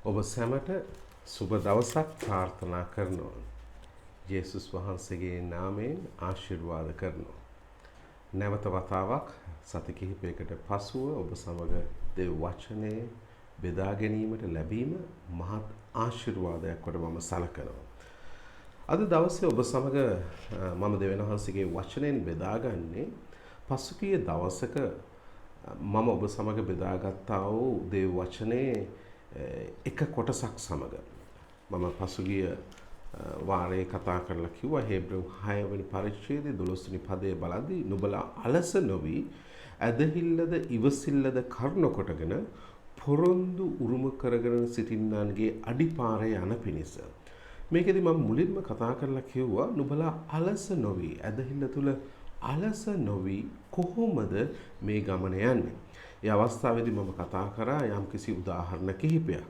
ඔබ සැමට සුබ දවසක් ප්‍රාර්ථනා කරනවා. යේසුස් වහන්සේගේ නාමයෙන් ආශිර්වාද කරනවා. නැවත වතාවක් සති කිහිපයකට පසුව ඔබ සමග දේව වචනේ බෙදා ගැනීමට ලැබීම මහත් ආශිර්වාදයක් කොට මම සලකනවා. අද දවසේ ඔබ සමග මම දෙවියන් වහන්සේගේ වචනයෙන් බෙදාගන්නේ පසුගිය දවසක මම ඔබ සමග බෙදාගත්තා වූ දේව වචනේ එක කොටසක් සමග මම පසුගිය වාරයේ කතා කරලා කිව්වා හේබ්‍රෙව් 6 වෙනි පරිච්ඡේදයේ 12 වෙනි පදයේ බලද්දී නුඹලා අලස නොවි ඇදහිල්ලද ඉවසිල්ලද කරුණ කොටගෙන පොරොන්දු උරුම කරගෙන සිටින්නන්ගේ අඩිපාරේ යන පිණිස මේකෙදි මම මුලින්ම කතා කරලා කිව්වා නුඹලා අලස නොවි ඇදහිල්ල තුල අලස නොවි කොහොමද මේ ගමන යන්නේ. ඒ අවස්ථාවේදී මම කතා කරා යම්කිසි උදාහරණ කිහිපයක්.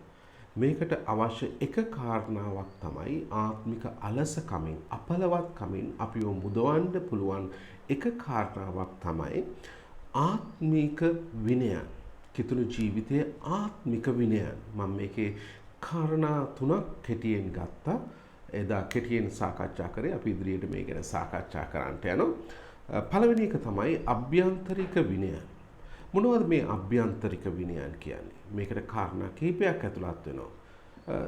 මේකට අවශ්‍ය එක කාරණාවක් තමයි ආත්මික අලසකමින් අපලවත්කමින් අපිව මුදවන්න පුළුවන් එක කාරණාවක් තමයි ආත්මික විනයන්. කිතුණු ජීවිතයේ ආත්මික විනයන්. මම මේකේ කාරණා තුනක් කෙටියෙන් ගත්තා. එදා කෙටියෙන් සාකච්ඡා කරේ. අපි ඉදිරියට මේ ගැන සාකච්ඡා කරන්නට යනවා. පළවෙනි එක තමයි අභ්‍යන්තරික විනයන්. මොනවද මේ අභ්‍යන්තරික විනයන් කියන්නේ? මේකට කාරණා කීපයක් ඇතුළත් වෙනවා.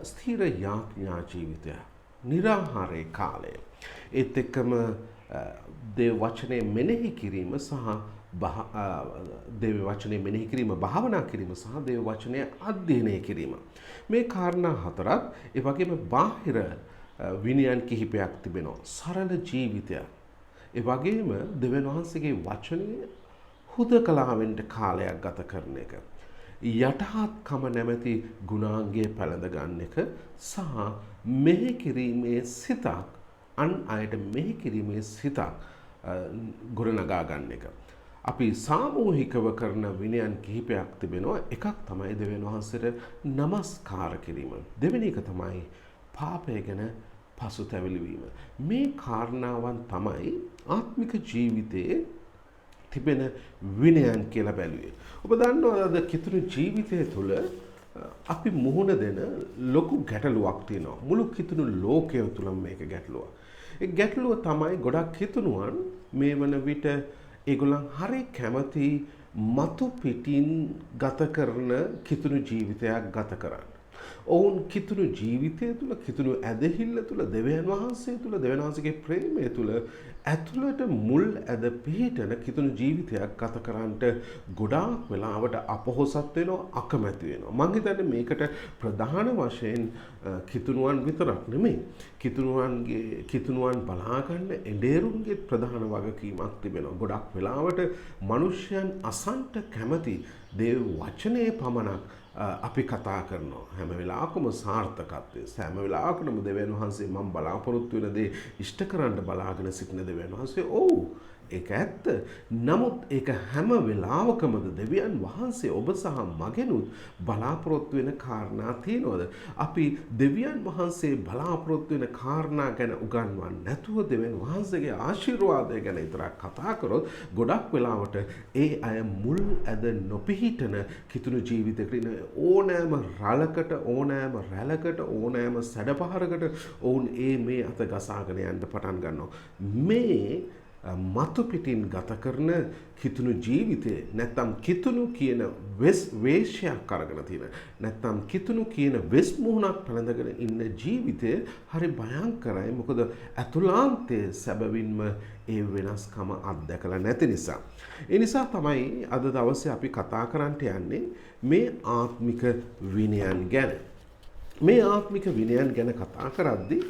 ස්ථිර යාඥා ජීවිතය, निराහාරයේ කාලය, ඒත් එක්කම දේව වචනේ මෙනෙහි කිරීම සහ දේව වචනේ මෙනෙහි කිරීම, භාවනා කිරීම සහ දේව වචනය අධ්‍යයනය කිරීම. මේ කාරණා හතරත් ඒ වගේම බාහිර විනයන් කිහිපයක් තිබෙනවා. සරල ජීවිතය. ඒ වගේම දෙවියන් වහන්සේගේ වචනේ හුදකලාවෙන්ට කාලයක් ගත කරන එක, යටහත්කම නැමැති ගුණාංගය පැළඳ ගන්න එක සහ මෙහි කිරීමේ සිතක්, අන් අයට මෙහි කිරීමේ සිතක් ගොඩනගා ගන්න එක. අපි සාමූහිකව කරන විනයන් කිහිපයක් තිබෙනවා. එකක් තමයි දෙවියන් වහන්සේට නමස්කාර කිරීම. දෙවෙනි එක තමයි පාපය ගැන පසුතැවිලි වීම. මේ කාරණාවන් තමයි ආත්මික ජීවිතයේ තිබෙන විනයන් කියලා බැලුවේ. ඔබ දන්නවද කිතුණු ජීවිතය තුළ අපි මුහුණ දෙන ලොකු ගැටලුවක් තියෙනවා. මුළු කිතුණු ලෝකය තුළම මේක ගැටලුවක්. ඒ ගැටලුව තමයි ගොඩක් කිතුණුවන් මේ වන විට ඒගොල්ලන් හරි කැමති මතු පිටින් ගත කරන කිතුණු ජීවිතයක් ගත කරන්න. ඔවුන් කිතුණු ජීවිතය තුළ, කිතුණු ඇදහිල්ල තුළ, දෙවියන් වහන්සේ තුළ, දෙවියන් වහන්සේගේ ප්‍රේමය තුළ ඇතුළට මුල් ඇද පිහිටන කිතුණු ජීවිතයක් ගත කරන්නට ගොඩාක් වෙලාවට අපොහොසත් වෙනවා, අකමැති වෙනවා. මම හිතන්නේ මේකට ප්‍රධාන වශයෙන් කිතුණුවන් විතරක් නෙමෙයි, කිතුණුවන් බලා ගන්න එඬේරුන්ගේ ප්‍රධාන වගකීමක් තිබෙනවා. ගොඩක් වෙලාවට මිනිසයන් අසන්ට කැමති දේව වචනේ පමණක් අපි කතා කරනවා. හැම වෙලාවකම සාර්ථකත්වය, හැම වෙලාවකම දෙවියන් වහන්සේ මම බලාපොරොත්තු වෙන දේ ඉෂ්ට කරන්න බලාගෙන සිටින දෙවියන් වහන්සේ. ඔව්, ඒක ඇත්ත. නමුත් ඒක හැම වෙලාවකමද දෙවියන් වහන්සේ ඔබ සහ මගෙනුත් බලාපොරොත්තු වෙන කාරණා තියනවද? අපි දෙවියන් වහන්සේ බලාපොරොත්තු වෙන කාරණා ගැන උගන්වන්නේ නැතුව දෙවියන් වහන්සේගේ ආශිර්වාදය ගැන විතරක් කතා කරොත් ගොඩක් වෙලාවට ඒ අය මුල් ඇද නොපිහිටන කිතුණු ජීවිතයකට ඉන්න ඕනෑම රළකට, ඕනෑම රැළකට, ඕනෑම සැඩපහරකට ඔවුන් මේ අත ගසාගෙන යන්න පටන් ගන්නවා. මේ මතු පිටින් ගත කරන කිතුණු ජීවිතේ, නැත්නම් කිතුණු කියන වේශයක් අරගෙන තියෙන, නැත්නම් කිතුණු කියන වෙස් මුහුණක් පැළඳගෙන ඉන්න ජීවිතය හරි භයංකරයි. මොකද අතුලාන්තයේ සැබවින්ම ඒ වෙනස්කම අත්දැකලා නැති නිසා. ඒ නිසා තමයි අද දවසේ අපි කතා කරන්නට යන්නේ මේ ආත්මික විනයන් ගැන. මේ ආත්මික විනයන් ගැන කතා කරද්දී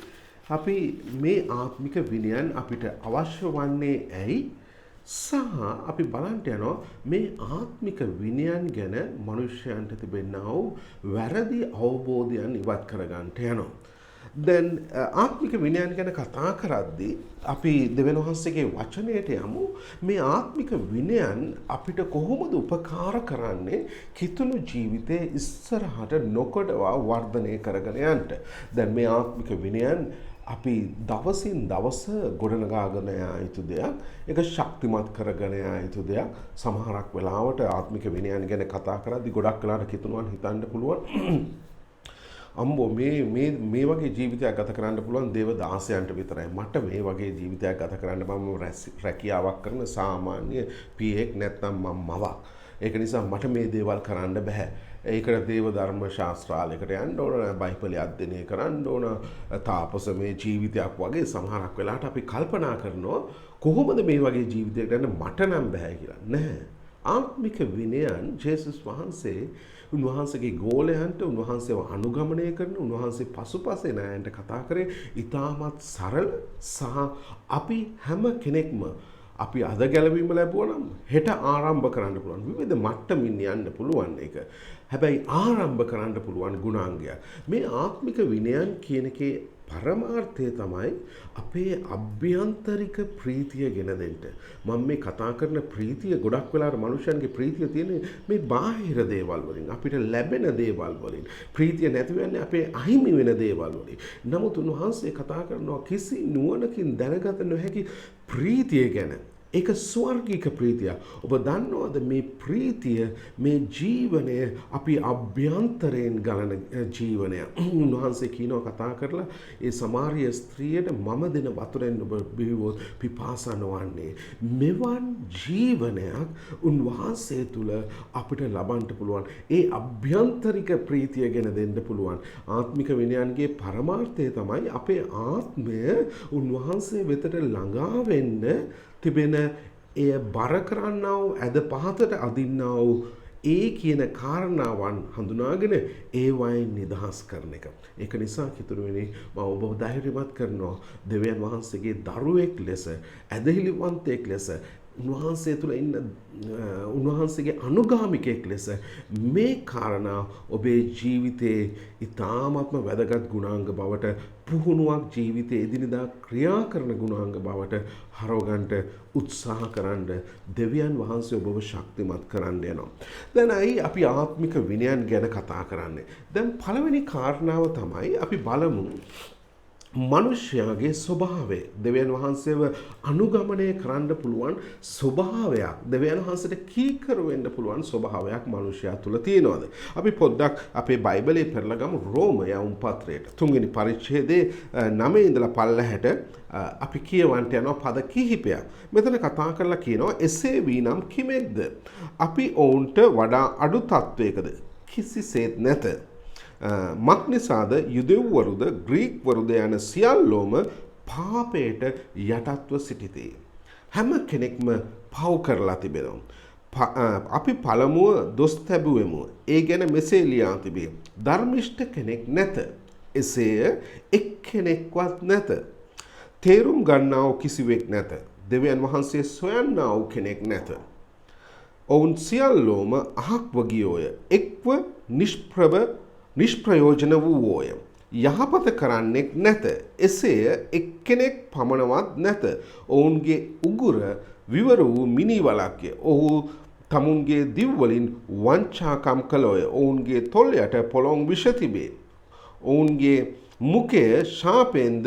අපි මේ ආත්මික විනයන් අපිට අවශ්‍ය වන්නේ ඇයි? සහ අපි බලන්න යනවා මේ ආත්මික විනයන් ගැන මනුෂ්‍යයන්ට තිබෙනා වූ වැරදි අවබෝධයන් ඉවත් කරගන්න යනවා. දැන් ආත්මික විනයන් ගැන කතා කරද්දී අපි දෙවියන් වහන්සේගේ වචනයට යමු. මේ ආත්මික විනයන් අපිට කොහොමද උපකාර කරන්නේ කිතුණු ජීවිතයේ ඉස්සරහට නොකඩවා වර්ධනය කරගෙන යන්න? දැන් මේ ආත්මික විනයන් අපි දවසින් දවස ගොඩනගාගෙන යා යුතු දෙයක්. ඒක ශක්තිමත් කරගෙන යා යුතු දෙයක්. සමහරක් වෙලාවට ආත්මික විනයන් ගැන කතා කරද්දී ගොඩක් වෙලාවට කිතුණුවන් හිතන්න පුළුවන් අම්බෝ මේ වගේ ජීවිතයක් ගත කරන්න පුළුවන් දේව දාසයන්ට විතරයි. මට මේ වගේ ජීවිතයක් ගත කරන්න මම රැකියාවක් කරන සාමාන්‍ය පියෙක් නැත්නම් මම මවක්. ඒක නිසා මට මේ දේවල් කරන්න බෑ. ඒකට දේව ධර්ම ශාස්ත්‍රාලයකට යන්න ඕන, බයිබලය අධ්‍යයනය කරන්න ඕන, තාපසමය ජීවිතයක් වගේ සමහරක් වෙලාවට අපි කල්පනා කරනවා කොහොමද මේ වගේ ජීවිතයකට යන්න මට නම් බෑ කියලා. නෑ. ආත්මික විනයන් ජේසුස් වහන්සේ උන්වහන්සේගේ ගෝලයන්ට උන්වහන්සේව අනුගමනය කරන උන්වහන්සේ පසුපස එන අයන්ට කතා කරේ ඉතාමත් සරල සහ අපි හැම කෙනෙක්ම අපි අද ගැලවීම ලැබුවා නම් හෙට ආරම්භ කරන්න පුළුවන්. විවිධ මට්ටමින් යන්න පුළුවන් ඒක. හැබැයි ආරම්භ කරන්න පුළුවන් ගුණාංගයක්. මේ ආත්මික විනයන් කියන එකේ පරමාර්ථය තමයි අපේ අභ්‍යන්තරික ප්‍රීතිය ගෙන දෙන්න. මම මේ කතා කරන ප්‍රීතිය ගොඩක් වෙලාවට මනුෂ්‍යයන්ගේ ප්‍රීතිය තියෙන්නේ මේ බාහිර දේවල් වලින්, අපිට ලැබෙන දේවල් වලින්. ප්‍රීතිය නැති වෙන්නේ අපේ අහිමි වෙන දේවල් වලින්. නමුත් උන්වහන්සේ කතා කරනවා කිසි නුවණකින් දැනගත නොහැකි ප්‍රීතිය ගැන. ඒක ස්වර්ගික ප්‍රීතිය. ඔබ දන්නවද මේ ප්‍රීතිය, මේ ජීවනය අපි අභ්‍යන්තරයෙන් ගලන ජීවනය. උන්වහන්සේ කියනවා කතා කරලා ඒ සමාරිය ස්ත්‍රියට මම දෙන වතුරෙන් ඔබ බිව්වොත් පිපාසා නොවන්නේ. මෙවන් ජීවනයක් උන්වහන්සේ තුල අපිට ලබන්න පුළුවන්. ඒ අභ්‍යන්තරික ප්‍රීතිය ගැන දෙන්න පුළුවන්. ආත්මික විනයන්ගේ පරමාර්ථය තමයි අපේ ආත්මය උන්වහන්සේ වෙතට ළඟා වෙන්න තිබෙන එය බර කරන්නා වූ ඇද පහතට අදින්නා වූ ඒ කියන කාරණාවන් හඳුනාගෙන ඒ වයින් නිදහස් කරන එක. ඒක නිසා කිතුරුවනි මම ඔබව ධෛර්යමත් කරනවා දෙවියන් වහන්සේගේ දරුවෙක් ලෙස ඇදහිලිවන්තයෙක් ලෙස උන්වහන්සේ තුළ ඉන්න උන්වහන්සේගේ අනුගාමිකයෙක් ලෙස මේ කාරණා ඔබේ ජීවිතයේ ඉතාමත්ම වැදගත් ගුණාංග බවට පුහුණුවක් ජීවිතයේ එදිනෙදා ක්‍රියා කරන ගුණාංග බවට හරවගන්නට උත්සාහ කරන්න දෙවියන් වහන්සේ ඔබව ශක්තිමත් කරන්න යනවා. දැන් අපි ආත්මික විනයන් ගැන කතා කරන්නේ. දැන් පළවෙනි කාරණාව තමයි අපි බලමු මනුෂ්‍යයාගේ ස්වභාවය. දෙවියන් වහන්සේව අනුගමනය කරන්න පුළුවන් ස්වභාවයක්, දෙවියන් වහන්සේට කීකරු වෙන්න පුළුවන් ස්වභාවයක් මනුෂ්‍යයා තුල තියෙනවද? අපි පොඩ්ඩක් අපේ බයිබලයේ පෙරලා ගමු රෝම යවුම් පත්‍රයට. 3 වෙනි පරිච්ඡේදයේ 9 ඉඳලා 15ට අපි කියවන්ට යනවා පද කිහිපයක්. මෙතන කතා කරලා කියනවා එසේ වීනම් කිමෙක්ද? අපි ඔවුන්ට වඩා අඩු තත්වයකද? කිසිසේත් නැත. මක්නිසාද යුදෙව්වරුද ග්‍රීක්වරුද යන සියල්ලෝම පාපයට යටත්ව සිටිති. හැම කෙනෙක්ම පව් කරලා තිබෙනවා. අපි පළමුව දොස් තැබුවෙමු. ඒ ගැන මෙසේ ලියා තිබේ. ධර්මිෂ්ඨ කෙනෙක් නැත. එසේය එක්කෙනෙක්වත් නැත. තේරුම් ගන්නා වූ කිසිවෙක් නැත. දෙවියන් වහන්සේ සොයන්නා වූ කෙනෙක් නැත. ඔවුන් සියල්ලෝම අහක්ව ගියෝය. එක්ව නිෂ්ප්‍රයෝජන වූවෝය. යහපත කරන්නෙක් නැත. එසේය එක්කෙනෙක් පමණවත් නැත. ඔවුන්ගේ උගුර විවර වූ මිනි වලක්ය. ඔහු තමුන්ගේ දිව්වලින් වංචාකම් කළෝය. ඔවුන්ගේ තොල් යට පොළොන් විෂ තිබේ. ඔවුන්ගේ මුඛය ශාපෙන්ද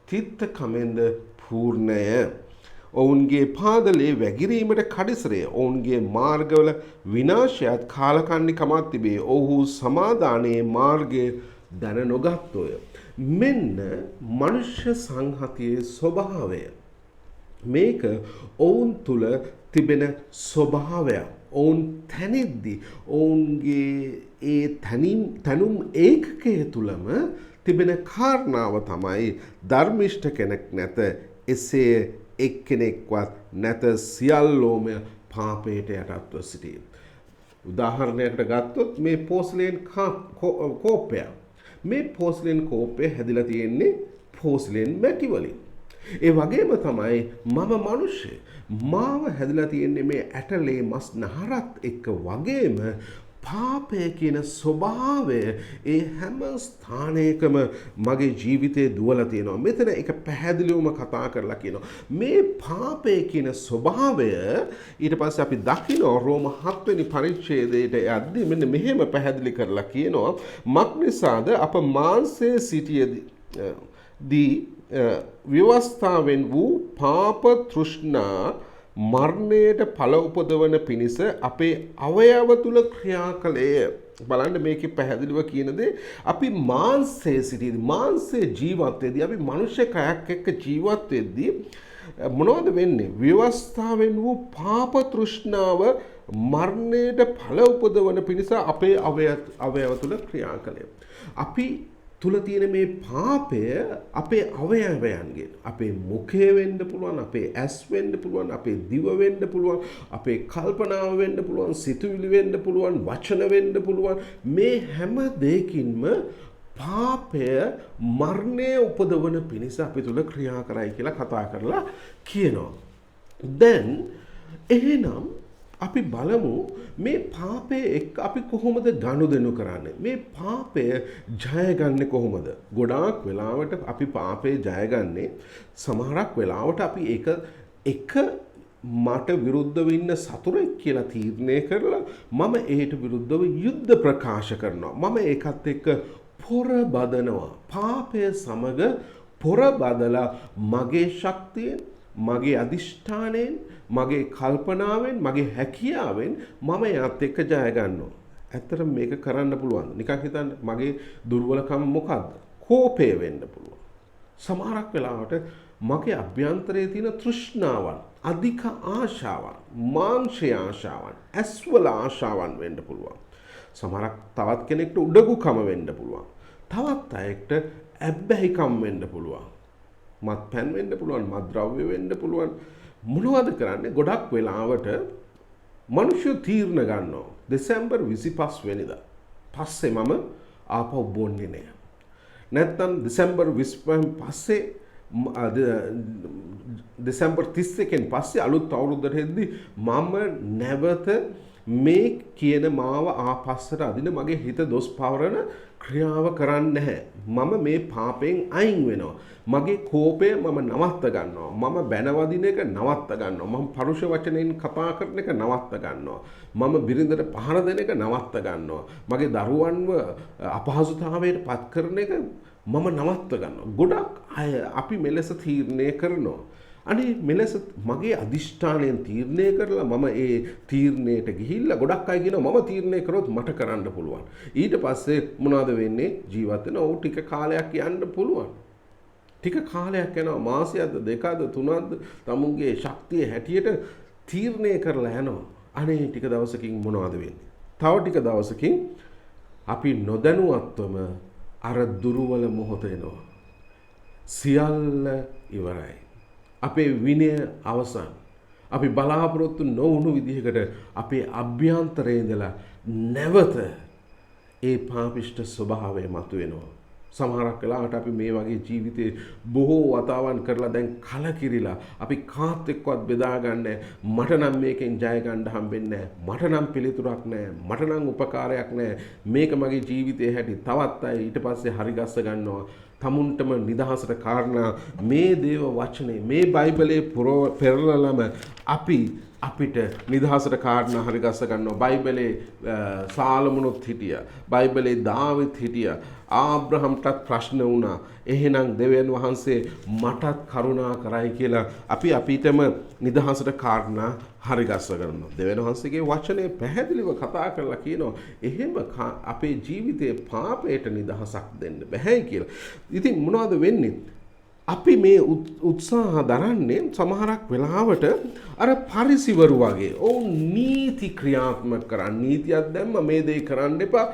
තිත්ත කමෙන්ද පූර්ණය. ඔවුන්ගේ පාදලේ වැගිරීමට කඩිසරේ. ඔවුන්ගේ මාර්ගවල විනාශයත් කාලකන්නිකමක් තිබේ. ඔහු සමාදානයේ මාර්ගය දැන නොගත්තෝය. මෙන්න මනුෂ්‍ය සංහතියේ ස්වභාවය. මේක ඔවුන් තුල තිබෙන ස්වභාවයක්. ඔවුන් තැනෙද්දි ඔවුන්ගේ ඒ තැනුම් ඒකකය තුලම තිබෙන කාරණාව තමයි ධර්මිෂ්ඨ කෙනෙක් නැත. එසේ එක්කෙනෙක්වත් නැත. සියල්ලෝම පාපයට යටත්ව සිටී. උදාහරණයකට ගත්තොත් මේ පෝස්ලේන් කෝපය. මේ පෝස්ලේන් කෝපය හැදිලා තියෙන්නේ පෝස්ලේන් මැටි වලින්. ඒ වගේම තමයි මම මිනිස්සෙ. මාව හැදිලා තියෙන්නේ මේ ඇටලේ මස් නහරත් එක්ක වගේම පාපය කියන ස්වභාවය ඒ හැම ස්ථානයකම මගේ ජීවිතේ දුවලා තියෙනවා. මෙතන එක පැහැදිලිවම කතා කරලා කියනවා. මේ පාපය කියන ස්වභාවය ඊට පස්සේ අපි දකිනවා රෝම 7 වෙනි පරිච්ඡේදයට යද්දී මෙන්න මෙහෙම පැහැදිලි කරලා කියනවා. මක්නිසාද අප මාංශයේ සිටියේදී ව්‍යවස්ථාවෙන් වූ පාප තෘෂ්ණා මරණයට ඵල උපදවන පිණිස අපේ අවයව තුල ක්‍රියා කළේය. බලන්න මේකේ පැහැදිලිව කියන දේ අපි මාංශයේ සිටීදී මාංශයේ ජීවත් වෙද්දී අපි මනුෂ්‍ය කයක් එක්ක ජීවත් වෙද්දී මොනවද වෙන්නේ? ව්‍යවස්ථාවෙන් වූ පාප තෘෂ්ණාව මරණයට ඵල උපදවන පිණිස අපේ අවයව තුළ ක්‍රියා කළේ. අපි තුල තියෙන මේ පාපය අපේ අවයවයන්ගෙන් අපේ මුඛය වෙන්න පුළුවන්, අපේ ඇස් වෙන්න පුළුවන්, අපේ දිව වෙන්න පුළුවන්, අපේ කල්පනාව වෙන්න පුළුවන්, සිතුවිලි වෙන්න පුළුවන්, වචන වෙන්න පුළුවන්. මේ හැම දෙයකින්ම පාපය මරණය උපදවන පිණිස අපි තුල ක්‍රියා කරයි කියලා කතා කරලා කියනවා. දැන් එහෙනම් අපි බලමු මේ පාපය එක්ක අපි කොහොමද ගනුදෙනු කරන්නේ? මේ පාපය ජයගන්නේ කොහොමද? ගොඩාක් වෙලාවට අපි පාපය ජයගන්නේ සමහරක් වෙලාවට අපි එක මට විරුද්ධව ඉන්න සතුරෙක් කියලා තීරණය කරලා මම ඒට විරුද්ධව යුද්ධ ප්‍රකාශ කරනවා. මම ඒකත් එක්ක පොර බදනවා. පාපය සමග පොර බදලා මගේ ශක්තියෙන්, මගේ අදිෂ්ඨානයෙන්, මගේ කල්පනාවෙන්, මගේ හැකියාවෙන් මම එයත් එක්ක ජය ගන්නවා. ඇත්තට මේක කරන්න පුළුවන්. නිකන් හිතන්න මගේ දුර්වලකම මොකද්ද? කෝපය වෙන්න පුළුවන්. සමහරක් වෙලාවට මගේ අභ්‍යන්තරයේ තියෙන තෘෂ්ණාවන්, අධික ආශාවන්, මාංශීය ආශාවන්, ඇස්වල ආශාවන් වෙන්න පුළුවන්. සමහරක් තවත් කෙනෙක්ට උඩඟුකම වෙන්න පුළුවන්. තවත් අයෙක්ට ඇබ්බැහිකම් වෙන්න පුළුවන්. මත්පැන් වෙන්න පුළුවන්, මත්ද්‍රව්‍ය වෙන්න පුළුවන්. මොනවද කරන්නේ? ගොඩක් වෙලාවට මිනිස්සු තීරණ ගන්නවා. දෙසැම්බර් 25 වෙනිදා පස්සේ මම ආපහු බොන්නේ නෑ. නැත්නම් දෙසැම්බර් 25 පස්සේ දෙසැම්බර් 31 පස්සේ අලුත් අවුරුද්දට එද්දි මම නැවත මේ කියන මාව ආපස්සට අදින මගේ හිත දොස් පවරන ක්‍රියාව කරන්නේ නැහැ. මම මේ පාපයෙන් අයින් වෙනවා. මගේ කෝපය මම නවත්ත ගන්නවා. මම බැනවදින එක නවත්ත ගන්නවා. මම පරුෂ වචනෙන් කතා කරන එක නවත්ත ගන්නවා. මම බිරිඳට පහර දෙන එක නවත්ත ගන්නවා. මගේ දරුවන්ව අපහසුතාවයට පත් කරන එක මම නවත්ත ගන්නවා. ගොඩක් අය අපි මෙලෙස තීරණය කරනවා. අනේ මෙලෙස මගේ අදිෂ්ඨානයෙන් තීරණය කරලා මම ඒ තීරණයට ගිහිල්ලා ගොඩක් අය කියනවා මම තීරණය කරොත් මට කරන්න පුළුවන්. ඊට පස්සේ මොනවද වෙන්නේ? ජීවත් වෙන ඔව් ටික කාලයක් යන්න පුළුවන්. ටික කාලයක් යනවා, මාසයක්ද දෙකක්ද තුනක්ද තමුන්ගේ ශක්තිය හැටියට තීරණය කරලා යනවා. අනේ ටික දවසකින් මොනවද වෙන්නේ? තව ටික දවසකින් අපි නොදැනුවත්වම අර දුර්වල මොහොත එනවා. සියල්ල ඉවරයි. අපේ විනය අවසන්. අපි බලාපොරොත්තු නොවුණු විදිහකට අපේ අභ්‍යන්තරයේ ඉඳලා නැවත ඒ පාපිෂ්ඨ ස්වභාවය මතුවෙනවා. සමහරක් වෙලාවට අපි මේ වගේ ජීවිතේ බොහෝ වතාවන් කරලා දැන් කලකිරිලා අපි කාත් එක්කවත් බෙදාගන්නේ මට නම් මේකෙන් ජය ගන්න හම්බෙන්නේ නැහැ. මට නම් පිළිතුරක් නැහැ. මට නම් උපකාරයක් නැහැ. මේක මගේ ජීවිතයේ හැටි. තවත් අය ඊට පස්සේ හරි ගස්ස ගන්නවා. තමුන්ටම නිදහසට කාරණා මේ දේව වචනේ මේ බයිබලයේ පෙරලලම අපිට නිදහසට කාරණා හරි ගස්ස ගන්නවා. බයිබලයේ සාලමුනුත් හිටියා. බයිබලයේ දාවිත් හිටියා. ආබ්‍රහම්ටත් ප්‍රශ්න වුණා. එහෙනම් දෙවියන් වහන්සේ මටත් කරුණා කරයි කියලා අපිටම නිදහසට කාරණා හරි ගස්ස ගන්නවා. දෙවියන් වහන්සේගේ වචනේ පැහැදිලිව කතා කරලා කියනවා එහෙම අපේ ජීවිතයේ පාපයට නිදහසක් දෙන්න බෑයි කියලා. ඉතින් මොනවද වෙන්නේ? අපි මේ උත්සාහ දරන්නේ සමහරක් වෙලාවට අර පරිසිවරු වගේ. ඔවුන් නීති ක්‍රියාත්මක කරන්නේ. නීතියක් දැම්ම මේ දේ කරන්න එපා,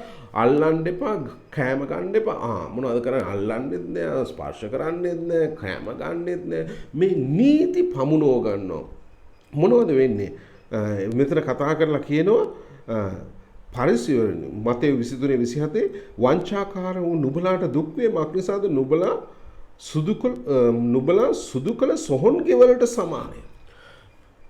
අල්ලන්න එපා, කෑම ගන්න එපා. මොනවද කරන්නේ? අල්ලන්නෙත් නෑ, ස්පර්ශ කරන්නෙත් නෑ, කෑම ගන්නෙත් නෑ. මේ නීති පමුණව ගන්නවා. මොනවද වෙන්නේ? මෙතන කතා කරලා කියනවා පරිසිවරුනි මතේ 23:27 වංචාකාර වූ නුඹලාට දුක් වේ මක්නිසාද නුඹලා සුදු කළ සොහොන් ගෙවලට සමානය.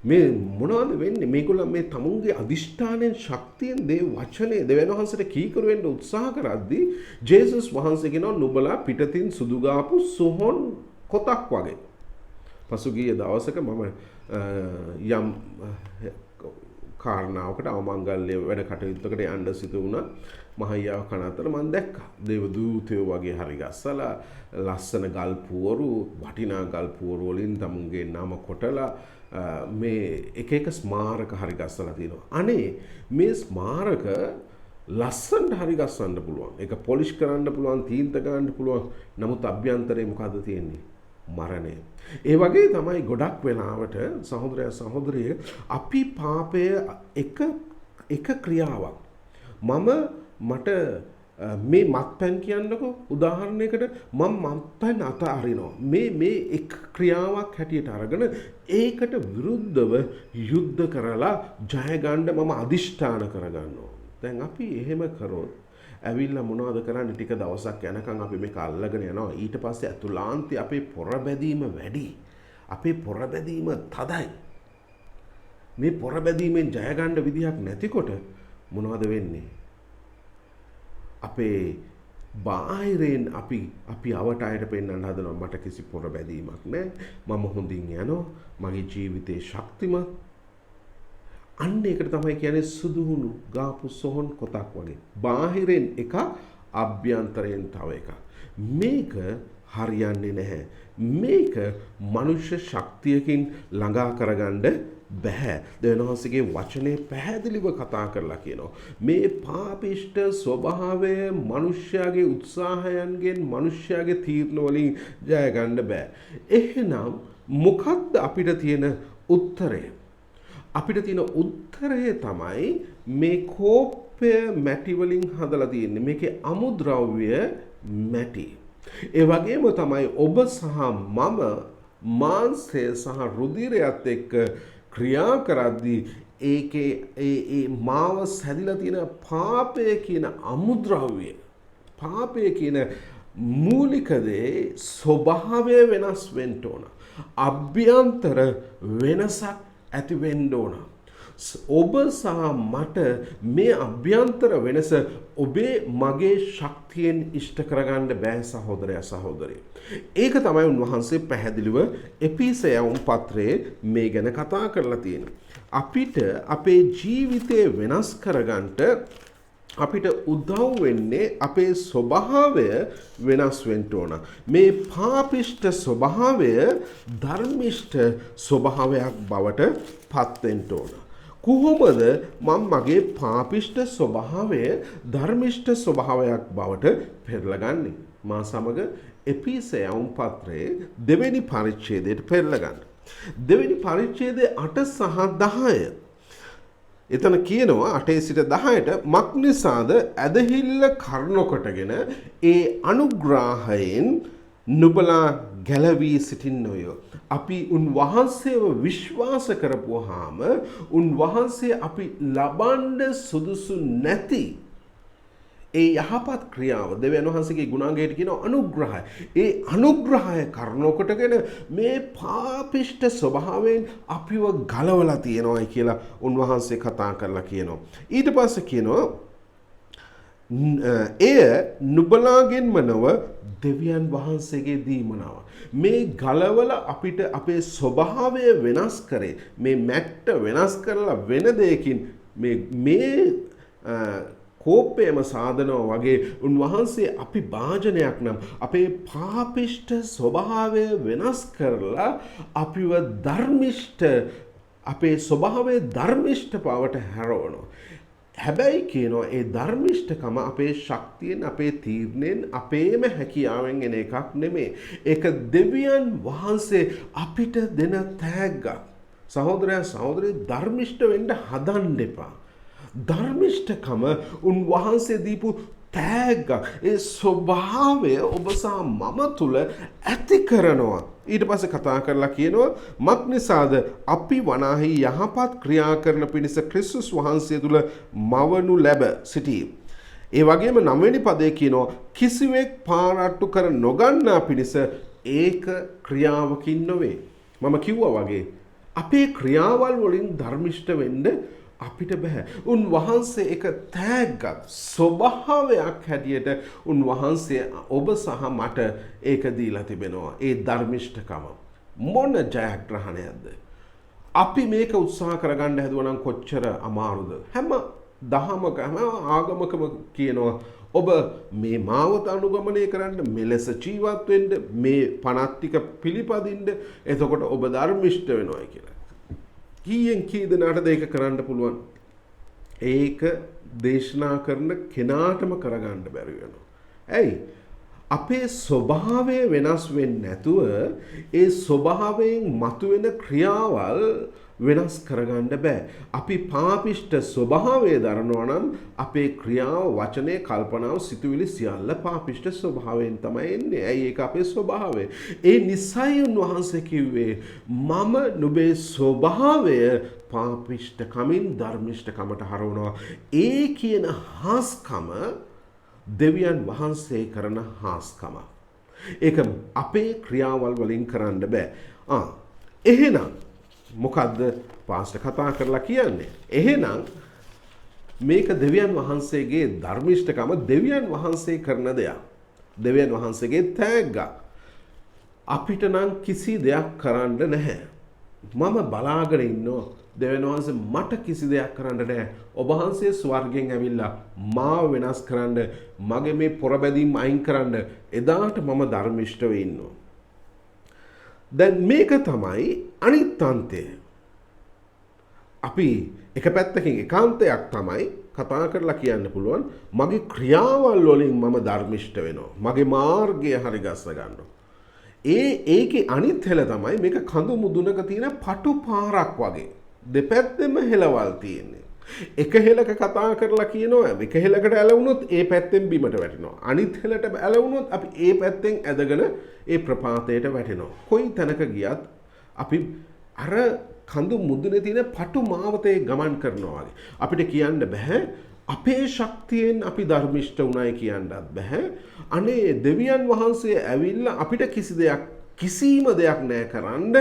මේ මොනවද වෙන්නේ? මේගොල්ලෝ මේ තමුන්ගේ අදිෂ්ඨානයෙන් ශක්තියෙන් දේ වචනේ දෙවියන් වහන්සේට කීකරු වෙන්න උත්සාහ කරද්දී ජේසුස් වහන්සේ කියනවා නුඹලා පිටතින් සුදු ගාපු සොහොන් කොටක් වගේ. පසුගිය දවසක මම යම් කාරණාවකට අවමංගල්‍ය වැඩ කටයුත්තකට යන්න සිදු වුණා. මහයියාව කන අතර මම දැක්කා. දේව දූතයෝ වගේ හරි ගස්සලා ලස්සන ගල් පුවරු, වටිනා ගල් පුවරු වලින් තමුන්ගේ නම කොටලා මේ එක එක ස්මාරක හරි ගස්සලා තියෙනවා. අනේ මේ ස්මාරක ලස්සනට හරි ගස්සන්න පුළුවන්. ඒක පොලිෂ් කරන්න පුළුවන්, තීන්ත ගන්න පුළුවන්. නමුත් අභ්‍යන්තරේ මොකද්ද තියෙන්නේ? මරණය. ඒ වගේ තමයි ගොඩක් වෙලාවට සහෝදරයා සහෝදරිය අපි පාපය එක ක්‍රියාවක්. මට මේ මත්පැන් කියන්නකෝ උදාහරණයකට මත්පැන් අතහරිනවා. මේ එක් ක්‍රියාවක් හැටියට අරගෙන ඒකට විරුද්ධව යුද්ධ කරලා ජය ගන්න මම අදිෂ්ඨාන කරගන්නවා. දැන් අපි එහෙම කරොත් ඇවිල්ලා මොනවද කරන්නේ? ටික දවසක් යනකම් අපි මේක අල්ලගෙන යනවා. ඊට පස්සේ අතුලාන්තේ අපේ පොරබැදීම වැඩි. අපේ පොරබැදීම තදයි. මේ පොරබැදීමෙන් ජය ගන්න විදිහක් නැතිකොට මොනවද වෙන්නේ? අපේ බාහිරෙන් අපි අවට අයට පෙන්වන්න හදනවා මට කිසි පොරබැදීමක් නැහැ. මම හොඳින් යනවා. මගේ ජීවිතේ ශක්තිමත්. අන්න ඒකට තමයි කියන්නේ සුදුහුණු ගාපු සොහොන් කොටක් වගේ. බාහිරෙන් එකක්, අභ්‍යන්තරයෙන් තව එකක්. මේක හරියන්නේ නැහැ. මේක මනුෂ්‍ය ශක්තියකින් ළඟා කරගන්න බෑ. දෙවියන්වහන්සේගේ වචනේ පැහැදිලිව කතා කරලා කියනවා. මේ පාපිෂ්ඨ ස්වභාවය මනුෂ්‍යයාගේ උත්සාහයන්ගෙන්, මනුෂ්‍යයාගේ තීරණ වලින් ජය ගන්න බෑ. එහෙනම් මොකක්ද අපිට තියෙන උත්තරය? අපිට තියෙන උත්තරය තමයි මේ කෝපය මැටි වලින් හදලා තියෙන්නේ. මේකේ අමුද්‍රව්‍ය මැටි. ඒ වගේම තමයි ඔබ සහ මම මාංශය සහ රුධිරයත් එක්ක ක්‍රියා කරද්දී ඒකේ ඒ මාව සැදිලා තියෙන පාපය කියන අමුද්‍රව්‍ය, පාපය කියන මූලික දේ ස්වභාවය වෙනස් වෙන්න ඕන. අභ්‍යන්තර වෙනසක් ඇති වෙන්න ඕන. ඔබ සහ මට මේ අභ්‍යන්තර වෙනස ඔබේ මගේ ශක්තියෙන් ඉෂ්ට කරගන්න බෑ සහෝදරයා සහෝදරිය. ඒක තමයි උන්වහන්සේ පැහැදිලිව එපිසයවුන් පත්‍රයේ මේ ගැන කතා කරලා තියෙන්නේ. අපිට අපේ ජීවිතය වෙනස් කරගන්නට අපිට උදව් වෙන්නේ අපේ ස්වභාවය වෙනස් වෙන්න ඕන. මේ පාපිෂ්ඨ ස්වභාවය ධර්මිෂ්ඨ ස්වභාවයක් බවට පත් වෙන්න ඕන. කොහොමද මම මගේ පාපිෂ්ඨ ස්වභාවය ධර්මිෂ්ඨ ස්වභාවයක් බවට පෙරලා ගන්නේ? මා සමග එපිසයවුන් පත්‍රයේ දෙවෙනි පරිච්ඡේදයට පෙරලා ගන්න. දෙවෙනි පරිච්ඡේදයේ 8 සහ 10. එතන කියනවා 8 සිට 10ට මක්නිසාද ඇදහිල්ල කරුණකොටගෙන ඒ අනුග්‍රහයෙන් නුබලා ගැලවී සිටින්නෝය. අපි උන්වහන්සේව විශ්වාස කරපුවාම උන්වහන්සේ අපි ලබන්න සුදුසු නැති ඒ යහපත් ක්‍රියාව දෙවියන් වහන්සේගේ ගුණාංගයට කියන අනුග්‍රහය. ඒ අනුග්‍රහය කරුණකොටගෙන මේ පාපිෂ්ඨ ස්වභාවයෙන් අපිව ගලවලා තියෙනවායි කියලා උන්වහන්සේ කතා කරලා කියනවා. ඊට පස්සේ කියනවා එය නුබලාගෙන්ම නොව දෙවියන් වහන්සේගේ දීමනාව. මේ ගලවල අපිට අපේ ස්වභාවය වෙනස් කරේ. මේ මැට්ට වෙනස් කරලා වෙන දෙයකින් මේ කෝපයම සාධනවා වගේ උන්වහන්සේ අපි භාජනයක් නම් අපේ පාපිෂ්ඨ ස්වභාවය වෙනස් කරලා අපිව ධර්මිෂ්ඨ අපේ ස්වභාවය ධර්මිෂ්ඨ බවට හැරවනවා. හැබැයි කියනවා ඒ ධර්මිෂ්ඨකම අපේ ශක්තියෙන්, අපේ තීරණයෙන්, අපේම හැකියාවෙන් එන එකක් නෙමෙයි. ඒක දෙවියන් වහන්සේ අපිට දෙන තෑග්ගක්. සහෝදරයා සහෝදරිය ධර්මිෂ්ඨ වෙන්න හදන්න එපා. ධර්මිෂ්ඨකම උන්වහන්සේ දීපු තෑග්ගක්. ඒ ස්වභාවය ඔබ සහ මම තුල ඇති කරනවා. ඊට පස්සේ කතා කරලා කියනවා මක්නිසාද අපි වනාහි යහපත් ක්‍රියා කරන පිණිස ක්‍රිස්තුස් වහන්සේ තුල මවනු ලැබ සිටී. ඒ වගේම 9 වෙනි පදයේ කියනවා කිසිවෙක් පාරට්ටු කර නොගන්නා පිණිස ඒක ක්‍රියාවකින් නොවේ. මම කිව්වා වගේ අපේ ක්‍රියාවල් වලින් ධර්මිෂ්ඨ වෙන්න අපිට බෑ. උන්වහන්සේ එක තෑග්ගක් ස්වභාවයක් හැටියට උන්වහන්සේ ඔබ සහ මට ඒක දීලා තිබෙනවා. ඒ ධර්මිෂ්ඨකම මොන ජයග්‍රහණයක්ද? අපි මේක උත්සාහ කරගන්න හැදුවා නම් කොච්චර අමාරුද? හැම දහමක හැම ආගමකම කියනවා ඔබ මේ මාවත අනුගමනය කරන්න, මෙලෙස ජීවත් වෙන්න, මේ පනත් ටික පිළිපදින්න, එතකොට ඔබ ධර්මිෂ්ඨ වෙනවා කියලා. කීයෙන් කී දෙනාටද ඒක කරන්න පුළුවන්? ඒක දේශනා කරන කෙනාටම කරගන්න බැරි වෙනවා. ඇයි? අපේ ස්වභාවය වෙනස් වෙන්නේ නැතුව ඒ ස්වභාවයෙන් මතුවෙන ක්‍රියාවල් වෙනස් කරගන්න බෑ. අපි පාපිෂ්ඨ ස්වභාවය දරනවා නම් අපේ ක්‍රියාව, වචනේ, කල්පනාව, සිතුවිලි සියල්ල පාපිෂ්ඨ ස්වභාවයෙන් තමයි එන්නේ. ඇයි ඒක අපේ ස්වභාවය. ඒ නිසයි උන්වහන්සේ කිව්වේ මම නුඹේ ස්වභාවය පාපිෂ්ඨ කමින් ධර්මිෂ්ඨ කමට හරවනවා. ඒ කියන හාස්කම දෙවියන් වහන්සේ කරන හාස්කම. ඒක අපේ ක්‍රියාවල් වලින් කරන්න බෑ. එහෙනම් මොකද්ද පාස්ටර් කතා කරලා කියන්නේ? එහෙනම් මේක දෙවියන් වහන්සේගේ ධර්මිෂ්ඨකම, දෙවියන් වහන්සේ කරන දෙයක්. දෙවියන් වහන්සේගේ තෑග්ග. අපිට නම් කිසි දෙයක් කරන්න නැහැ. මම බලාගෙන ඉන්නවා දෙවියන් වහන්සේ මට කිසි දෙයක් කරන්න නැහැ. ඔබ වහන්සේ ස්වර්ගයෙන් ඇවිල්ලා මාව වෙනස් කරන්න, මගේ මේ පොරබැදීම් අයින් කරන්න. එදාට මම ධර්මිෂ්ඨව ඉන්නවා. දැන් මේක තමයි අනිත් අන්තය. අපි එක පැත්තකින් ඒකාන්තයක් තමයි කතා කරලා කියන්න පුළුවන් මගේ ක්‍රියාවල් වලින් මම ධර්මිෂ්ඨ වෙනවා. මගේ මාර්ගය හරි ගස්ස ගන්නවා. ඒකේ අනිත් හෙල තමයි මේක කඳු මුදුනක තියෙන පටු පාරක් වගේ. දෙපැත්තෙම හෙලවල් තියෙන්නේ. එක හෙලක කතා කරලා කියනවා එක හෙලකට ඇලවුනොත් ඒ පැත්තෙන් බිමට වැටෙනවා. අනිත් හෙලට ඇලවුනොත් අපි ඒ පැත්තෙන් ඇදගෙන ඒ ප්‍රපාතයට වැටෙනවා. කොයි තැනක ගියත් අපි අර කඳු මුදුනේ තියෙන පටු මාවතේ ගමන් කරනවා වගේ. අපිට කියන්න බෑ අපේ ශක්තියෙන් අපි ධර්මිෂ්ඨ උනායි කියන්නත් බෑ. අනේ දෙවියන් වහන්සේ ඇවිල්ලා අපිට කිසිම දෙයක් නෑ කරන්න.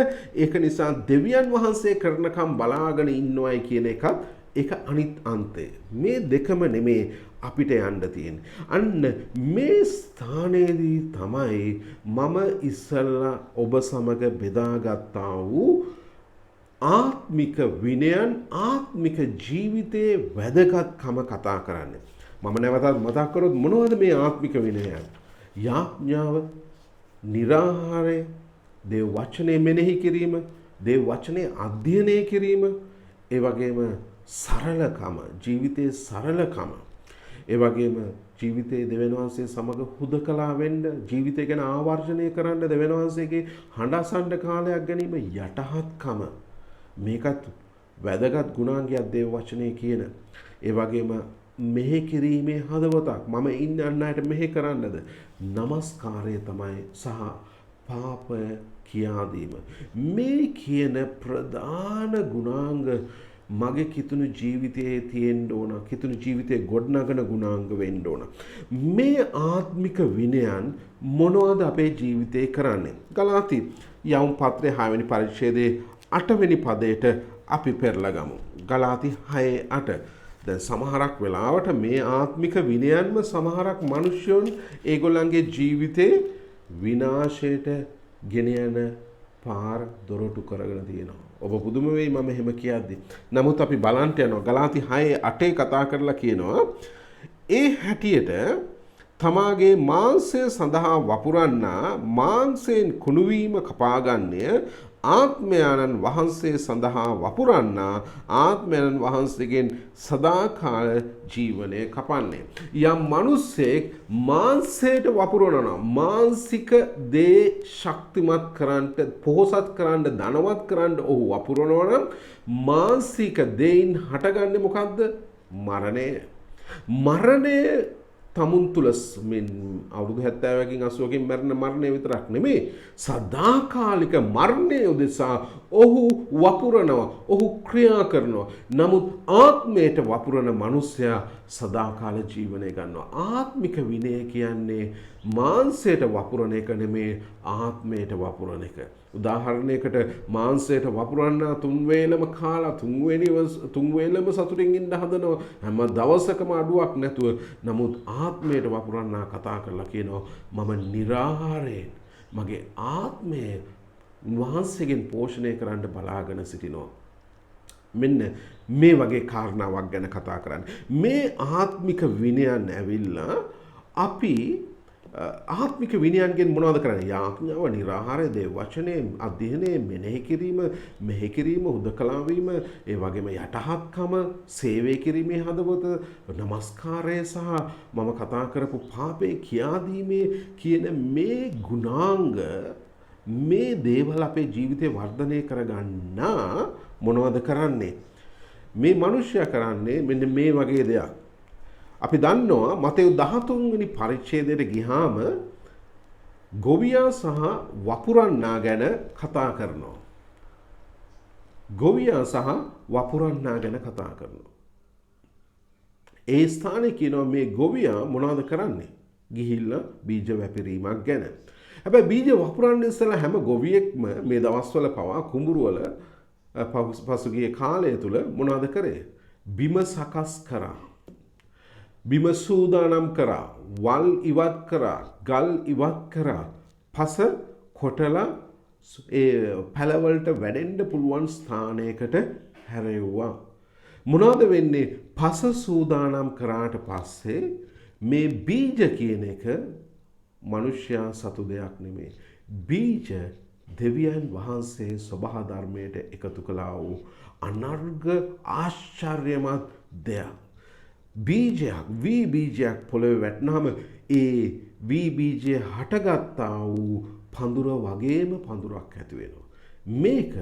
ඒක නිසා දෙවියන් වහන්සේ කරනකම් බලාගෙන ඉන්නවයි කියන එකත් ඒක අනිත් අන්තය. මේ දෙකම නෙමේ අපිට යන්න තියෙන්නේ. අන්න මේ ස්ථානයේදී තමයි මම ඉස්සල්ලා ඔබ සමග බෙදාගත්තා වූ ආත්මික විනයන්, ආත්මික ජීවිතයේ වැදගත්කම කතා කරන්නේ. මම නැවතත් මතක් කරොත් මොනවද මේ ආත්මික විනයන්? යාඥාව, නිරාහාරය, දේව වචනේ මෙනෙහි කිරීම, දේව වචනේ අධ්‍යයනය කිරීම, ඒ වගේම සරලකම, ජීවිතයේ සරලකම, ඒ වගේම ජීවිතයේ දෙවියන් වහන්සේ සමග හුදකලා වෙන්න, ජීවිතය ගැන ආවර්ජනය කරන්න, දෙවියන් වහන්සේගේ හඬ අසන්න කාලයක් ගැනීම, යටහත්කම, මේකත් වැදගත් ගුණාංගයක් දේව වචනේ කියන. ඒ වගේම මෙහෙ කිරීමේ හදවතක්, මම ඉන්නේ අන් අයට මෙහෙ කරන්නද, නමස්කාරය තමයි, සහ පාපය කියා දීම. මේ කියන ප්‍රධාන ගුණාංග මගේ කිතුණු ජීවිතයේ තියෙන්න ඕන. කිතුණු ජීවිතයේ ගොඩනගන ගුණාංග වෙන්න ඕන. මේ ආත්මික විනයන් මොනවද අපේ ජීවිතේ කරන්නේ? ගලාති යවුම් පත්‍රයේ 6 වෙනි පරිච්ඡේදයේ 8 වෙනි පදයට අපි පෙරලා ගමු. ගලාති 6:8. දැන් සමහරක් වෙලාවට මේ ආත්මික විනයන්ම සමහරක් මිනිස්සුන් ඒගොල්ලන්ගේ ජීවිතේ විනාශයට ගෙන යන පාර දොරටු කරගෙන තියෙනවා. ඔබ පුදුම වෙයි මම එහෙම කියද්දි. නමුත් අපි බලන්න යනවා ගලාති 6:8 කතා කරලා කියනවා ඒ හැටියට තමාගේ මාංශය සඳහා වපුරන්නා මාංශයෙන් කුණුවීම කපාගන්නේ ආත්මයන්න් වහන්සේ සඳහා වපුරන්නා ආත්මයන්න් වහන්සේගෙන් සදාකාල ජීවනය කපන්නේ. යම් මිනිසෙක් මාංශයට වපුරනවා, මානසික දේ ශක්තිමත් කරන්නට, පොහොසත් කරන්න, ධනවත් කරන්න ඔහු වපුරනවා නම් මානසික දෙයින් හටගන්නේ මොකද්ද? මරණය. මරණය තමුන් තුල අවුරුදු 70කින් 80කින් මරණ මරණය විතරක් නෙමෙයි, සදාකාලික මරණය උදෙසා ඔහු වපුරනවා, ඔහු ක්‍රියා කරනවා. නමුත් ආත්මයට වපුරන මිනිසයා සදාකාල ජීවනය ගන්නවා. ආත්මික විනය කියන්නේ මාංශයට වපුරන එක නෙමෙයි, ආත්මයට වපුරන එක. උදාහරණයකට මාංශයට වපුරන්නා තුන් වේලම කාලා තුන් වේලම සතුටින් ඉන්න හදනවා, හැම දවසකම අඩුවක් නැතුව. නමුත් ආත්මයට වපුරන්නා කතා කරලා කියනවා මම निराහාරයෙන් මගේ ආත්මය වහන්සේගෙන් පෝෂණය කරන්න බලාගෙන සිටිනවා. මෙන්න මේ වගේ කාරණාවක් ගැන කතා කරන්නේ. මේ ආත්මික විනයන් ඇවිල්ලා අපි ආත්මික විනයන්ගෙන් මොනවද කරන්නේ? යාඥාව, නිරාහාරය, දේව වචනේ අධ්‍යයනය, මෙනෙහි කිරීම, මෙහි කිරීම, හුදකලා වීම, ඒ වගේම යටහත්කම, සේවය කිරීමේ හදවත, නමස්කාරය සහ මම කතා කරපු පාපේ කියා දීමේ කියන මේ ගුණාංග, මේ දේවල් අපේ ජීවිතේ වර්ධනය කරගන්න මොනවද කරන්නේ? මේ මිනිස්සයා කරන්නේ මෙන්න මේ වගේ දෙයක්. අපි දන්නවා මතෙව් 13 වෙනි පරිච්ඡේදයට ගියාම ගොවියා සහ වපුරන්නා ගැන කතා කරනවා. ගොවියා සහ වපුරන්නා ගැන කතා කරනවා. ඒ ස්ථානයේ කියනවා මේ ගොවියා මොනවද කරන්නේ? ගිහිල්ලා බීජ වැපිරීමක් ගැන. හැබැයි බීජ වපුරන්න ඉස්සලා හැම ගොවියෙක්ම මේ දවස්වල පවා කුඹුරවල පසුගිය කාලය තුල මොනවද කරේ? බිම සකස් කරා. බිම සූදානම් කරා, වල් ඉවත් කරා, ගල් ඉවත් කරා, පස කොටලා ඒ පැලවලට වැඩෙන්න පුළුවන් ස්ථානයකට හැරෙව්වා. මොනවද වෙන්නේ? පස සූදානම් කරාට පස්සේ මේ බීජ කියන එක මනුෂ්‍යයා සතු දෙයක් නෙමෙයි. බීජ දෙවියන් වහන්සේ ස්වභාව ධර්මයට එකතු කළා වූ අනර්ග ආශ්චර්යමත් දෙයක්. බීජයක්, වී බීජයක් පොළවේ වැටුනහම ඒ වී බීජය හටගත්තා වූ පඳුර වගේම පඳුරක් ඇති වෙනවා. මේක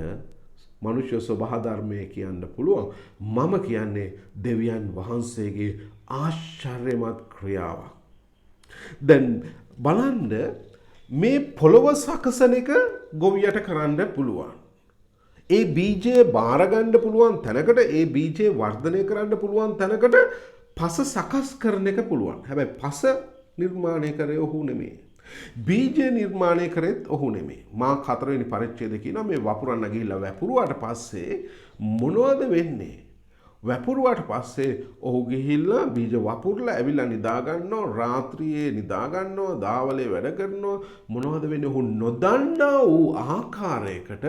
මනුෂ්‍ය ස්වභාව ධර්මයේ කියන්න පුළුවන්. මම කියන්නේ දෙවියන් වහන්සේගේ ආශ්චර්යමත් ක්‍රියාවක්. දැන් බලන්න මේ පොළව සකසන එක ගොවියට කරන්න පුළුවන්. ඒ බීජය බාර ගන්න පුළුවන් තැනකට, ඒ බීජය වර්ධනය කරන්න පුළුවන් තැනකට පස සකස් කරන එක පුළුවන්. හැබැයි පස නිර්මාණය කරේ ඔහු නෙමෙයි. බීජ නිර්මාණය කරෙත් ඔහු නෙමෙයි. මා 4 වෙනි පරිච්ඡේදයේ කියනවා මේ වපුරන්න ගිහිල්ලා වැපුරුවාට පස්සේ මොනවද වෙන්නේ? වැපුරුවාට පස්සේ ඔහු ගිහිල්ලා බීජ වපුරලා ඇවිල්ලා නිදා ගන්නවා, රාත්‍රියේ නිදා ගන්නවා, දාවලේ වැඩ කරනවා. මොනවද වෙන්නේ? ඔහු නොදන්නා වූ ආකාරයකට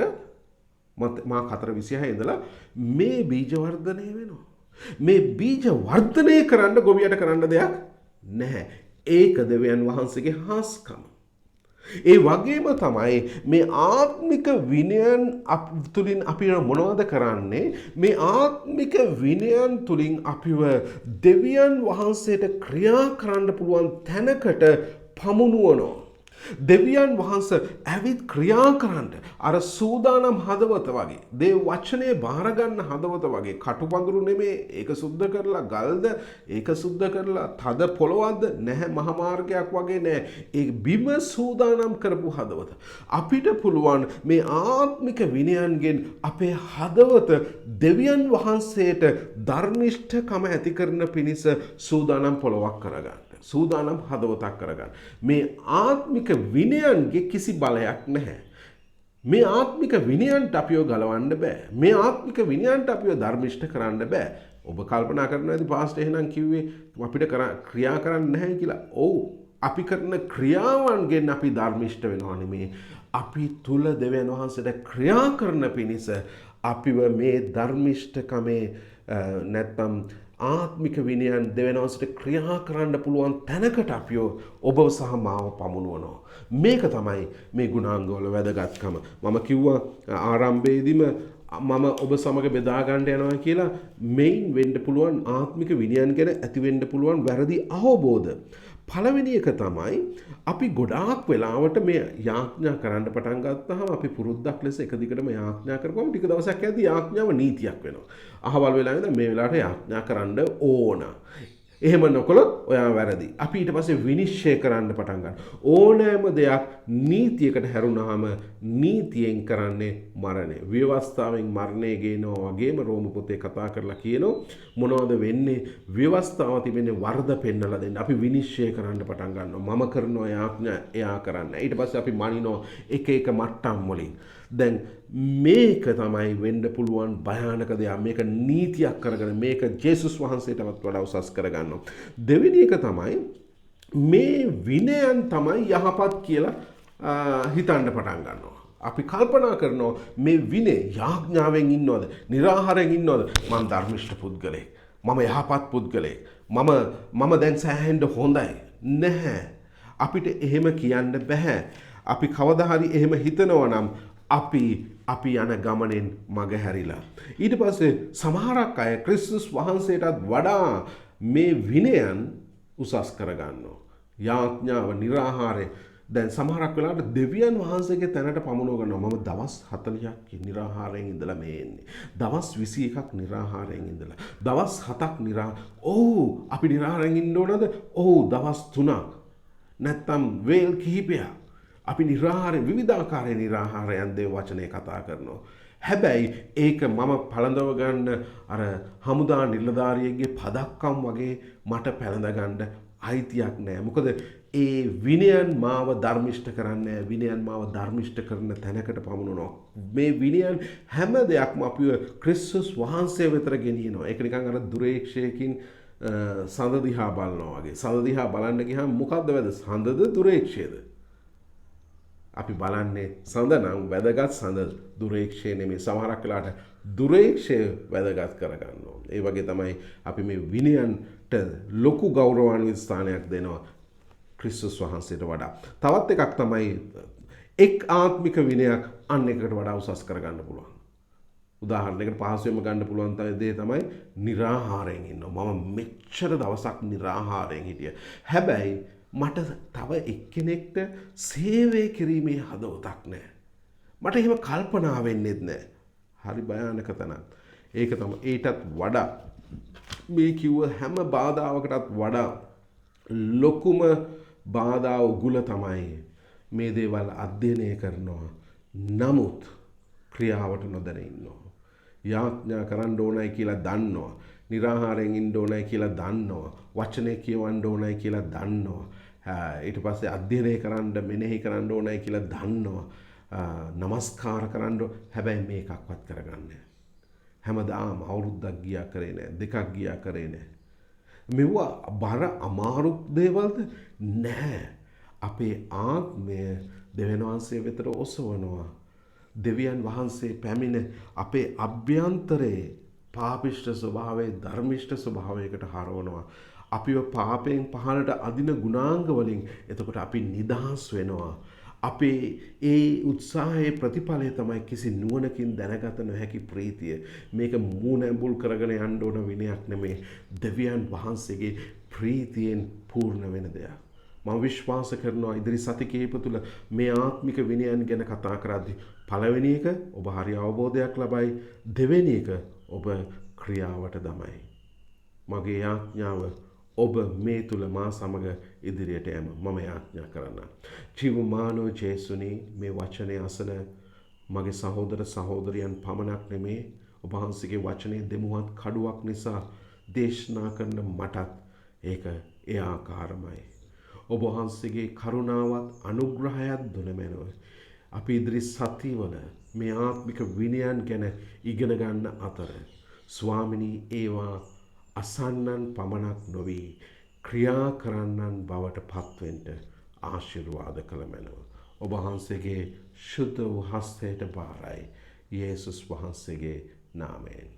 මා 4:26 ඉඳලා මේ බීජ වර්ධනය වෙනවා. මේ බීජ වර්ධනය කරන්න ගොවියට කරන්න දෙයක් නැහැ. ඒක දෙවියන් වහන්සේගේ හාස්කම. ඒ වගේම තමයි මේ ආත්මික විනයන් තුලින් අපි මොනවද කරන්නේ? මේ ආත්මික විනයන් තුලින් අපිව දෙවියන් වහන්සේට ක්‍රියා කරන්න පුළුවන් තැනකට පමුණුවනවා. දෙවියන් වහන්සේ ඇවිත් ක්‍රියා කරන්න අර සූදානම් හදවත වගේ, දේව වචනේ බාර ගන්න හදවත වගේ, කටුපඳුරු නෙමේ, ඒක සුද්ධ කරලා ගල්ද, ඒක සුද්ධ කරලා තද පොළොවක්ද නැහැ, මහ මාර්ගයක් වගේ නෑ. ඒ බිම සූදානම් කරපු හදවත. අපිට පුළුවන් මේ ආත්මික විනයන්ගෙන් අපේ හදවත දෙවියන් වහන්සේට ධර්මිෂ්ඨකම ඇති කරන පිණිස සූදානම් පොළොවක් කරගන්න. සූදානම් හදවතක් කරගන්න. මේ ආත්මික විනයන්ගේ කිසි බලයක් නැහැ. මේ ආත්මික විනයන්ට අපිව ගලවන්න බෑ. මේ ආත්මික විනයන්ට අපිව ධර්මිෂ්ඨ කරන්න බෑ. ඔබ කල්පනා කරනවා ඇති පාස්ටර් එහෙනම් කිව්වේ අපිට ක්‍රියා කරන්න නැහැ කියලා. ඔව්. අපි කරන ක්‍රියාවන්ගෙන් අපි ධර්මිෂ්ඨ වෙනවා නෙමේ. අපි තුල දෙවියන් වහන්සේට ක්‍රියා කරන පිණිස අපිව මේ ධර්මිෂ්ඨකමේ නැත්නම් ආත්මික විනයන් දෙවියන් වහන්සේට ක්‍රියා කරන්න පුළුවන් තැනකට අපිව ඔබ සහ මාව පමුණුවනවා. මේක තමයි මේ ගුණාංගවල වැදගත්කම. මම කිව්වා ආරම්භයේදීම මම ඔබ සමග බෙදා ගන්න යනවා කියලා මෙයින් වෙන්න පුළුවන් ආත්මික විනයන් ගැන ඇති වෙන්න පුළුවන් වැරදි අවබෝධ. පළවෙනි එක තමයි අපි ගොඩාක් වෙලාවට මේ යාඥා කරන්න පටන් ගත්තාම අපි පුරුද්දක් ලෙස එක දිගටම යාඥා කරපුවම ටික දවසක් යද්දී යාඥාව නීතියක් වෙනවා. අහවල් වෙලා ඉඳන් මේ වෙලාවට යාඥා කරන්න ඕන. එහෙම නොකළොත් ඔයා වැරදි. අපි ඊට පස්සේ විනිශ්චය කරන්න පටන් ගන්නවා. ඕනෑම දෙයක් නීතියකට හැරුණාම නීතියෙන් කරන්නේ මරණය. ව්‍යවස්ථාවෙන් මරණය ගේනවා වගේම රෝම පොතේ කතා කරලා කියනවා මොනවද වෙන්නේ? ව්‍යවස්ථාව තිබෙන්නේ වර්ධ පෙන්නලා දෙන්න. අපි විනිශ්චය කරන්න පටන් ගන්නවා. මම කරනවා යාඥා, එයා කරන්න. ඊට පස්සේ අපි මනිනවා එක එක මට්ටම් වලින්. දැන් මේක තමයි වෙන්න පුළුවන් භයානක දෙයක්. මේක නීතියක් කරගෙන මේක ජේසුස් වහන්සේටවත් වඩා උසස් කරගන්නවා. දෙවෙනි එක තමයි මේ විනයන් තමයි යහපත් කියලා හිතන්න පටන් ගන්නවා. අපි කල්පනා කරනවා මේ විනය යාඥාවෙන් ඉන්නවද? නිරාහාරයෙන් ඉන්නවද? මම ධර්මිෂ්ඨ පුද්ගලෙක්. මම යහපත් පුද්ගලෙක්. මම දැන් සෑහෙන්න හොඳයි. නැහැ. අපිට එහෙම කියන්න බෑ. අපි කවදා හරි එහෙම හිතනවා නම් අපි යන ගමනෙන් මග හැරිලා. ඊට පස්සේ සමහරක් අය ක්‍රිස්තුස් වහන්සේටත් වඩා මේ විනයන් උසස් කරගන්නවා. යාඥාව निराහාරය දැන් සමහරක් වෙලාවට දෙවියන් වහන්සේගේ තැනට පමුණව ගන්නවා. මම දවස් 40ක් निराහාරයෙන් ඉඳලා මේ එන්නේ. දවස් 21ක් निराහාරයෙන් ඉඳලා. දවස් 7ක් අපි निराහාරයෙන් ඉන්න ඕනද? දවස් 3ක්. නැත්තම් වේල් කිහිපයක්. අපි निराහාරයෙන් විවිධාකාරයේ निराහාරයන් දේ වචනේ කතා කරනවා. හැබැයි ඒක මම පළඳව ගන්න අර හමුදා නිලධාරියෙක්ගේ පදක්කම් වගේ මට පැළඳ ගන්න අයිතියක් නෑ. මොකද ඒ විනයන් මාව ධර්මිෂ්ඨ කරන්නේ විනයන් මාව ධර්මිෂ්ඨ කරන තැනකට පමුණුනවා. මේ විනයන් හැම දෙයක්ම අපිව ක්‍රිස්තුස් වහන්සේ වෙතට ගෙනියනවා. ඒක නිකන් අර දුරේක්ෂයකින් සඳ දිහා බලනවා වගේ. සඳ දිහා බලන්න ගියාම මොකද්ද වැද? සඳද දුරේක්ෂයද? අපි බලන්නේ සඳ නම් වැදගත් සඳ දුරේක්ෂය නෙමෙයි. සමහරක් වෙලාවට දුරේක්ෂය වැදගත් කරගන්න ඕනේ. ඒ වගේ තමයි අපි මේ විනයන්ට ලොකු ගෞරවාන්විත ස්ථානයක් දෙනවා ක්‍රිස්තුස් වහන්සේට වඩා. තවත් එකක් තමයි එක් ආත්මික විනයක් අන් එකකට වඩා උසස් කරගන්න පුළුවන්. උදාහරණයකට පහසුවෙන්ම ගන්න පුළුවන් දේ තමයි निराහාරයෙන් ඉන්නවා. මම මෙච්චර දවසක් निराහාරයෙන් හිටියා. හැබැයි මට තව එක්කෙනෙක්ට සේවය කිරීමේ හදවතක් නැහැ. මට එහෙම කල්පනා වෙන්නේත් නැහැ. හරි භයානක තැනක්. ඒක තමයි ඊටත් වඩා මේ කිව්ව හැම බාධාවකටත් වඩා ලොකුම බාධා උගුල තමයි මේ දේවල් අධ්‍යයනය කරනවා. නමුත් ක්‍රියාවට නොදැන ඉන්නවා. යාඥා කරන්න ඕනයි කියලා දන්නවා. निराහාරයෙන් ඉන්න ඕනයි කියලා දන්නවා. වචනේ කියවන්න ඕනයි කියලා දන්නවා. ඊට පස්සේ අධ්‍යයනය කරන්න මෙනෙහි කරන්න ඕනයි කියලා දන්නවා. නමස්කාර කරන්න හැබැයි මේකක්වත් කරගන්නේ හැමදාම අවුරුද්දක් ගියා කරේ නැහැ. දෙකක් ගියා කරේ නැහැ. මෙවුවා බර අමාරු දේවල්ද නැහැ. අපේ ආත්මය දෙවියන් වහන්සේ වෙතට ඔසවනවා. දෙවියන් වහන්සේ පැමිණ අපේ අභ්‍යන්තරයේ පාපිෂ්ඨ ස්වභාවයේ ධර්මිෂ්ඨ ස්වභාවයකට හරවනවා. අපිව පාපයෙන් පහළට අදින ගුණාංග වලින් එතකොට අපි නිදහස් වෙනවා. අපේ ඒ උත්සාහයේ ප්‍රතිඵලය තමයි කිසි නුවණකින් දැනගත නොහැකි ප්‍රීතිය. මේක මූණැඹුල් කරගෙන යන්න ඕන විනයක් නෙමේ. දෙවියන් වහන්සේගේ ප්‍රීතියෙන් පූර්ණ වෙන දෙයක්. මම විශ්වාස කරනවා ඉදිරි සති කිහිප තුළ මේ ආත්මික විනයන් ගැන කතා කරද්දී පළවෙනි එක ඔබ හරි අවබෝධයක් ලබයි. දෙවෙනි එක ඔබ ක්‍රියාවට දමයි. මගේ යාඥාව ඔබ මේ තුල මා සමග ඉදිරියට යෑම මම යාඥා කරනවා. ජීවමානෝ ජේසුනි මේ වචනේ අසන මගේ සහෝදර සහෝදරියන් පමණක් නෙමේ ඔබ වහන්සේගේ වචනේ දෙමුවත් කඩුවක් නිසා දේශනා කරන මටත් ඒක ඒ ආකාරමයි. ඔබ වහන්සේගේ කරුණාවත් අනුග්‍රහයත් දුනමැනව. අපි ඉදිරි සතිවල මේ ආත්මික විනයන් ගැන ඉගෙන ගන්න අතර ස්වාමිනී ඒවා අසන්නන් පමණක් නොවී ක්‍රියා කරන්නන් බවට පත්වෙන්ට ආශිර්වාද කළ මැනව. ඔබ වහන්සේගේ ශුද්ධ වූ හස්තයට බාරයි. යේසුස් වහන්සේගේ නාමයෙන්.